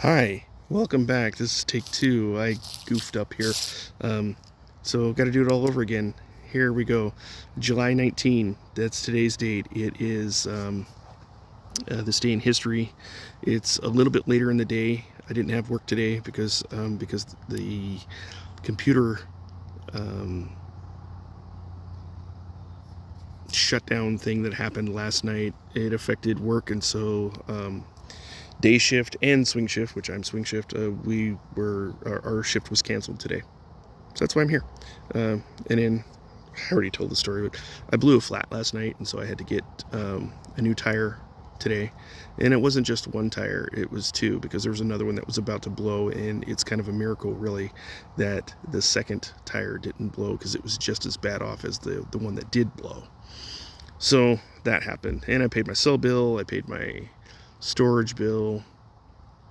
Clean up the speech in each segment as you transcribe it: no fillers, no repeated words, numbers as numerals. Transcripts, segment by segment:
Hi, welcome back. This is take two. I goofed up here. So got to do it all over again. Here we go. July 19. That's today's date. It is this day in history. It's a little bit later in the day. I didn't have work today because the computer shutdown thing that happened last night, it affected work, and so day shift and swing shift, which I'm swing shift, our shift was canceled today. So that's why I'm here. And then I already told the story, but I blew a flat last night, and so I had to get a new tire today. And it wasn't just one tire, it was two, because there was another one that was about to blow, and it's kind of a miracle, really, that the second tire didn't blow, because it was just as bad off as the one that did blow. So that happened, and I paid my cell bill, I paid my storage bill,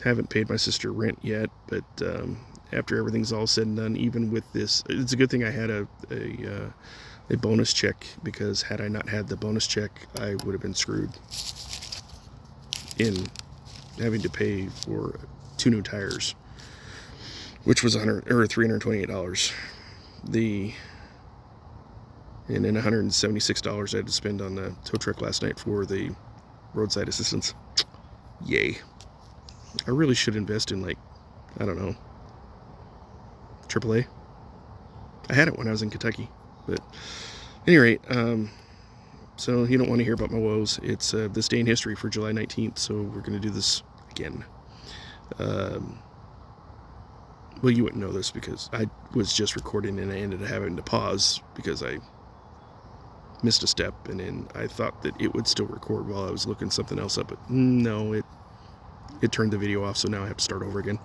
haven't paid my sister rent yet, but after everything's all said and done, even with this, it's a good thing I had a bonus check, because had I not had the bonus check, I would have been screwed in having to pay for two new tires, which was $328. And then $176 I had to spend on the tow truck last night for the roadside assistance. Yay. I really should invest in, like, I don't know, AAA. I had it when I was in Kentucky, but at any rate, so you don't want to hear about my woes. It's this day in history for July 19th, so we're going to do this again. Well, you wouldn't know this because I was just recording and I ended up having to pause because I missed a step, and then I thought that it would still record while I was looking something else up, but no, it turned the video off, so now I have to start over again.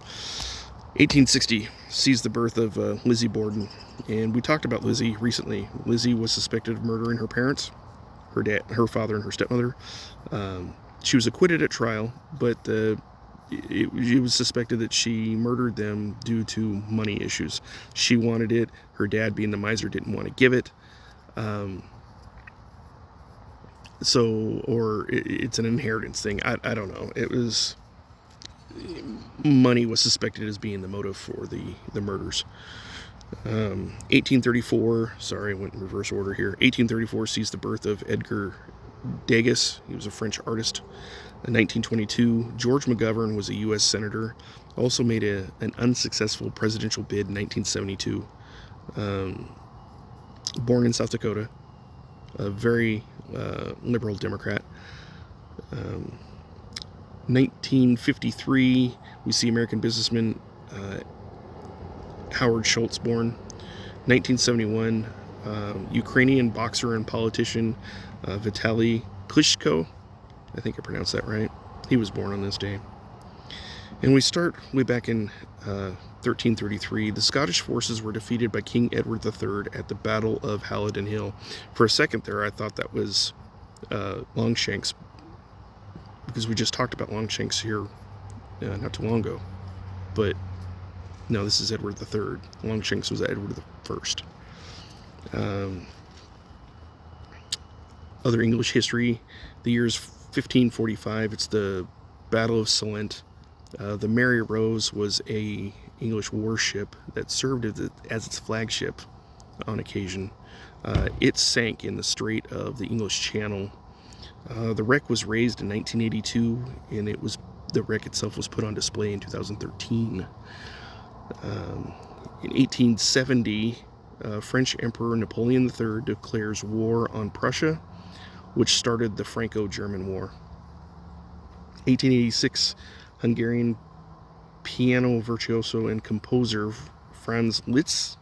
1860 sees the birth of Lizzie Borden, and we talked about Lizzie recently. Lizzie was suspected of murdering her parents, her father, and her stepmother. She was acquitted at trial, but it was suspected that she murdered them due to money issues. She wanted it. Her dad, being the miser, didn't want to give it. Or it's an inheritance thing. I don't know. It was... money was suspected as being the motive for the murders. 1834, sorry, I went in reverse order here. 1834 sees the birth of Edgar Degas. He was a French artist. In 1922, George McGovern was a U.S. senator. Also made an unsuccessful presidential bid in 1972. Born in South Dakota, a very liberal Democrat. 1953, we see American businessman Howard Schultz born. 1971, Ukrainian boxer and politician Vitaly Klitschko. I think I pronounced that right. He was born on this day. And we start way back in 1333. The Scottish forces were defeated by King Edward III at the Battle of Halidon Hill. For a second there, I thought that was Longshanks, because we just talked about Longshanks here not too long ago. But no, this is Edward III. Longshanks was Edward I. Other English history, the year is 1545. It's the Battle of Solent. The Mary Rose was a English warship that served as its flagship on occasion. It sank in the Strait of the English Channel. The wreck was raised in 1982, and the wreck itself was put on display in 2013. In 1870, French Emperor Napoleon III declares war on Prussia, which started the Franco-German War. 1886, Hungarian piano virtuoso and composer Franz Liszt,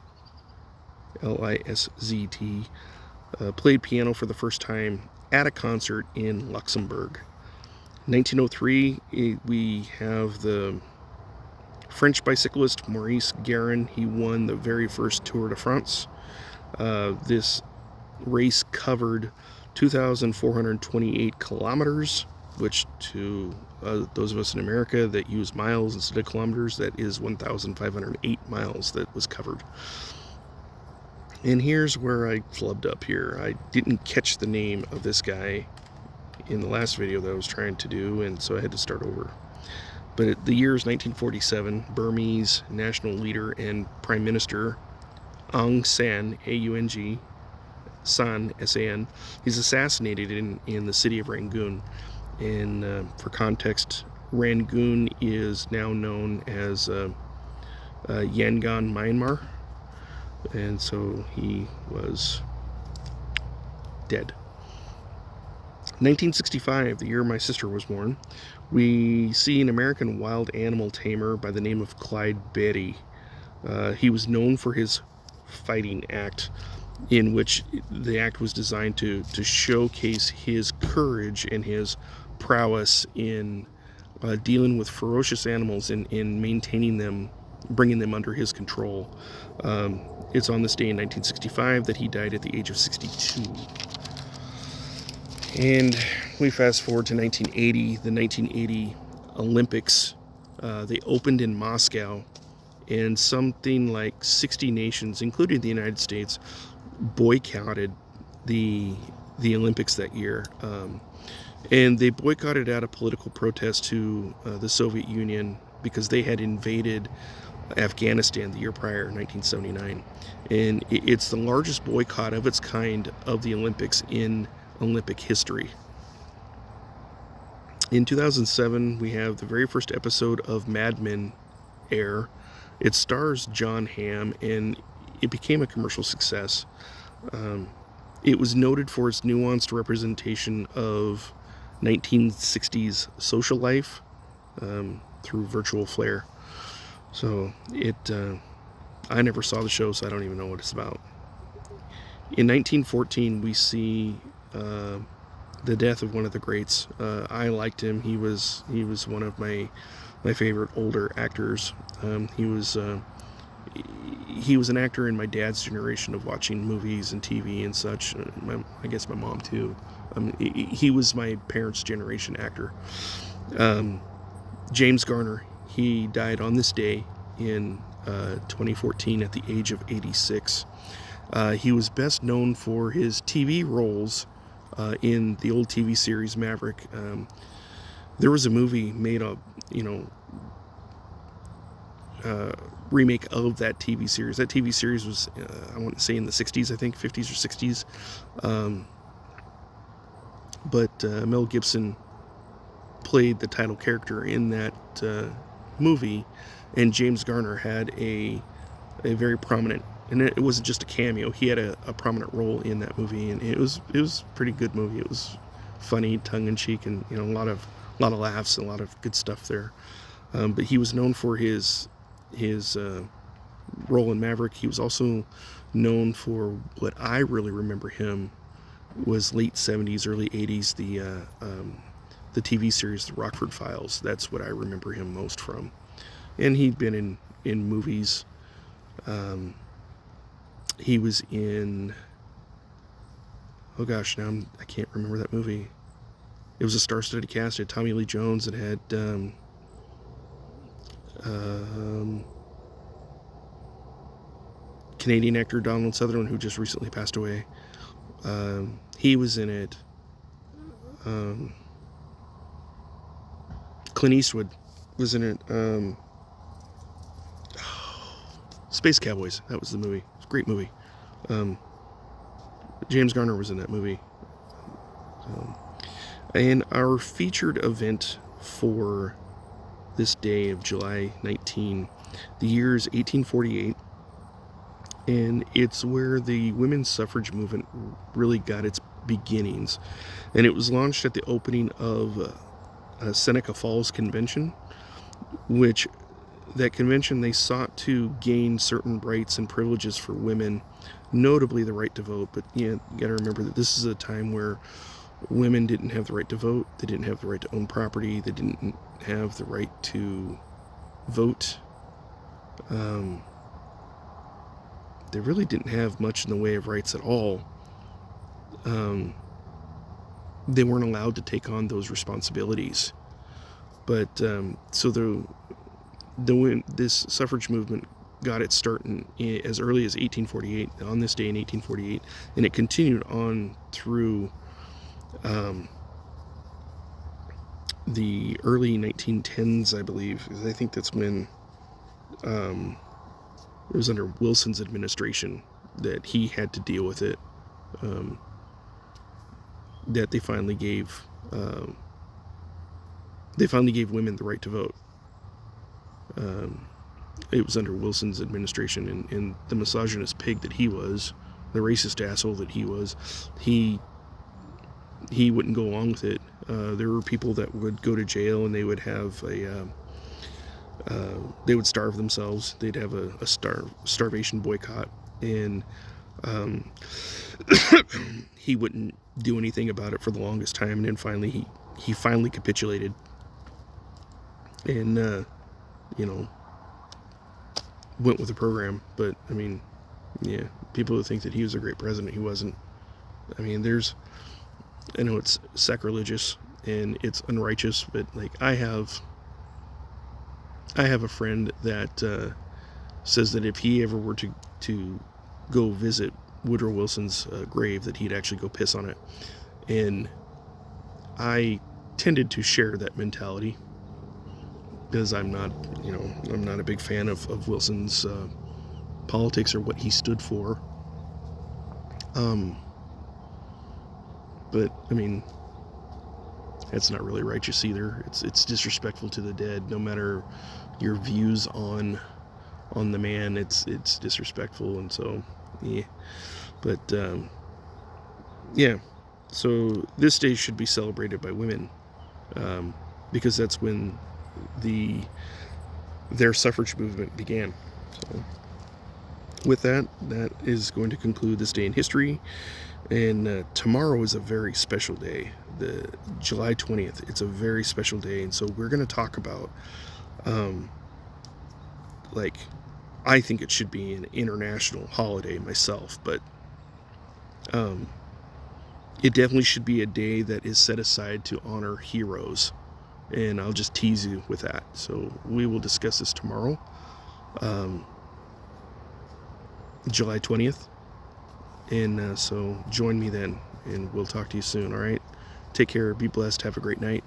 L-I-S-Z-T, played piano for the first time at a concert in Luxembourg. 1903, we have the French bicyclist Maurice Guerin. He won the very first Tour de France. This race covered 2,428 kilometers, which to those of us in America that use miles instead of kilometers, that is 1,508 miles that was covered. And here's where I flubbed up here. I didn't catch the name of this guy in the last video that I was trying to do, and so I had to start over. But the year is 1947. Burmese national leader and Prime Minister Aung San, A-U-N-G, San, S-A-N, he's assassinated in the city of Rangoon. And for context, Rangoon is now known as Yangon, Myanmar. And so he was dead. 1965, the year my sister was born, we see an American wild animal tamer by the name of Clyde Beatty. He was known for his fighting act, in which the act was designed to showcase his courage and his prowess in dealing with ferocious animals and in maintaining them, bringing them under his control. It's on this day in 1965 that he died at the age of 62. And we fast forward to 1980, the 1980 Olympics. They opened in Moscow, and something like 60 nations, including the United States, boycotted the Olympics that year. And they boycotted out of political protest to the Soviet Union because they had invaded Afghanistan the year prior, 1979. And it's the largest boycott of its kind of the Olympics in Olympic history. In 2007, we have the very first episode of Mad Men air. It stars Jon Hamm, and it became a commercial success. It was noted for its nuanced representation of 1960s social life through virtual flair. So I never saw the show, so I don't even know what it's about. In 1914, we see the death of one of the greats. I liked him. He was one of my favorite older actors. He was an actor in my dad's generation of watching movies and TV and such. I guess my mom too. He was my parents' generation actor. James Garner. He died on this day in 2014 at the age of 86. He was best known for his TV roles in the old TV series Maverick. There was a movie made of, remake of that TV series. That TV series was, I want to say in the 60s, I think, 50s or 60s. But Mel Gibson played the title character in that movie, and James Garner had a very prominent, and it wasn't just a cameo, he had a prominent role in that movie, and it was a pretty good movie. It was funny, tongue-in-cheek, and a lot of laughs and a lot of good stuff there. But he was known for his role in Maverick. He was also known for what I really remember him was late 70s, early 80s, the TV series The Rockford Files. That's what I remember him most from. And he'd been in movies. He was in, oh gosh, now I can't remember that movie. It was a star-studded cast. It had Tommy Lee Jones. It had Canadian actor Donald Sutherland, who just recently passed away. He was in it. Clint Eastwood was in it. Space Cowboys. That was the movie. It was a great movie. James Garner was in that movie. And our featured event for this day of July 19, the year is 1848, and it's where the women's suffrage movement really got its beginnings. And it was launched at the opening of Seneca Falls Convention, which that convention, they sought to gain certain rights and privileges for women, notably the right to vote. But you got to remember that this is a time where women didn't have the right to vote, they didn't have the right to own property, they didn't have the right to vote. They really didn't have much in the way of rights at all. They weren't allowed to take on those responsibilities. But so this suffrage movement got its start as early as 1848, on this day in 1848, and it continued on through the early 1910s, I believe. I think that's when it was under Wilson's administration that he had to deal with it. That they finally gave women the right to vote. It was under Wilson's administration, and the misogynist pig that he was, the racist asshole that he was, he wouldn't go along with it. There were people that would go to jail and they would have they would starve themselves. They'd have a starvation boycott, and he wouldn't do anything about it for the longest time. And then finally, he finally capitulated, and went with the program. But I mean, yeah, people who think that he was a great president, he wasn't. I mean, I know it's sacrilegious and it's unrighteous, but like I have a friend that says that if he ever were to go visit Woodrow Wilson's grave, that he'd actually go piss on it. And I tended to share that mentality because I'm not a big fan of Wilson's politics or what he stood for. But I mean, that's not really righteous either. It's disrespectful to the dead. No matter your views on the man, it's disrespectful. And so yeah. But yeah, so this day should be celebrated by women, because that's when their suffrage movement began. So with that is going to conclude this day in history. And tomorrow is a very special day, the July 20th. It's a very special day, and so we're going to talk about, I think it should be an international holiday myself, but it definitely should be a day that is set aside to honor heroes, and I'll just tease you with that. So we will discuss this tomorrow, July 20th. And so join me then, and we'll talk to you soon, all right? Take care, be blessed, have a great night.